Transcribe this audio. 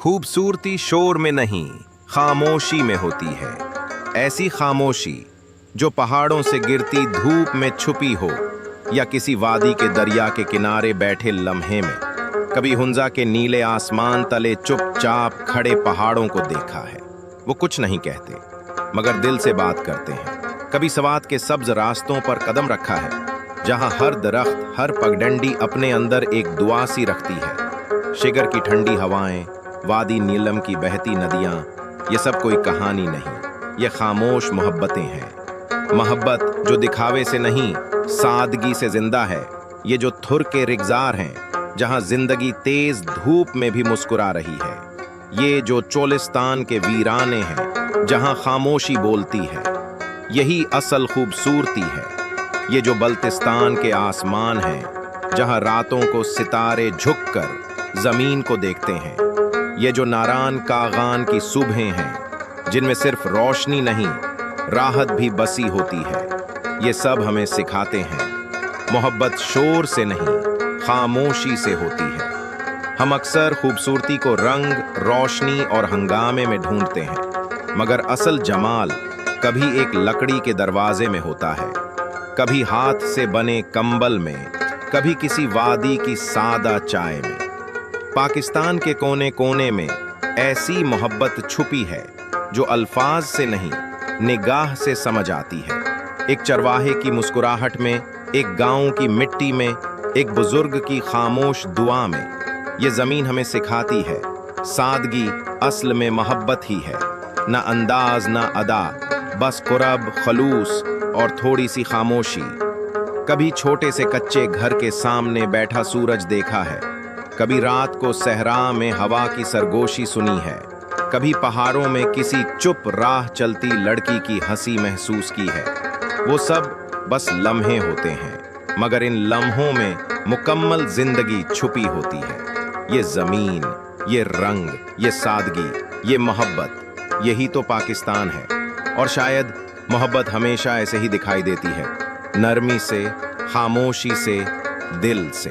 खूबसूरती शोर में नहीं, खामोशी में होती है। ऐसी खामोशी जो पहाड़ों से गिरती धूप में छुपी हो या किसी वादी के दरिया के किनारे बैठे लम्हे में। कभी हुंजा के नीले आसमान तले चुपचाप खड़े पहाड़ों को देखा है। वो कुछ नहीं कहते मगर दिल से बात करते हैं। कभी सवात के सब्ज रास्तों पर कदम रखा है जहां हर दरख्त, हर पगडंडी अपने अंदर एक दुआ सी रखती है। शिगर की ठंडी हवाएं, वादी नीलम की बहती नदियां, ये सब कोई कहानी नहीं, ये खामोश मोहब्बतें हैं। मोहब्बत जो दिखावे से नहीं, सादगी से जिंदा है। ये जो थुर के रिगजार हैं जहां जिंदगी तेज धूप में भी मुस्कुरा रही है। ये जो चोलिस्तान के वीराने हैं जहां खामोशी बोलती है। यही असल खूबसूरती है। ये जो बल्तिस्तान के आसमान हैं जहां रातों को सितारे झुककर जमीन को देखते हैं। ये जो नारान कागान की सुबहें हैं जिनमें सिर्फ रोशनी नहीं, राहत भी बसी होती है। ये सब हमें सिखाते हैं मोहब्बत शोर से नहीं, खामोशी से होती है। हम अक्सर खूबसूरती को रंग, रोशनी और हंगामे में ढूंढते हैं मगर असल जमाल कभी एक लकड़ी के दरवाजे में होता है, कभी हाथ से बने कंबल में, कभी किसी वादी की सादा चाय में। पाकिस्तान के कोने कोने में ऐसी मोहब्बत छुपी है जो अल्फाज से नहीं, निगाह से समझ आती है। एक चरवाहे की मुस्कुराहट में, एक गांव की मिट्टी में, एक बुजुर्ग की खामोश दुआ में। ये जमीन हमें सिखाती है सादगी असल में मोहब्बत ही है। ना अंदाज ना अदा, बस कुरब, खलूस और थोड़ी सी खामोशी। कभी छोटे से कच्चे घर के सामने बैठा सूरज देखा है, कभी रात को सहरा में हवा की सरगोशी सुनी है, कभी पहाड़ों में किसी चुप राह चलती लड़की की हंसी महसूस की है। वो सब बस लम्हे होते हैं मगर इन लम्हों में मुकम्मल जिंदगी छुपी होती है। ये जमीन, ये रंग, ये सादगी, ये मोहब्बत, यही तो पाकिस्तान है। और शायद मोहब्बत हमेशा ऐसे ही दिखाई देती है, नरमी से, खामोशी से, दिल से।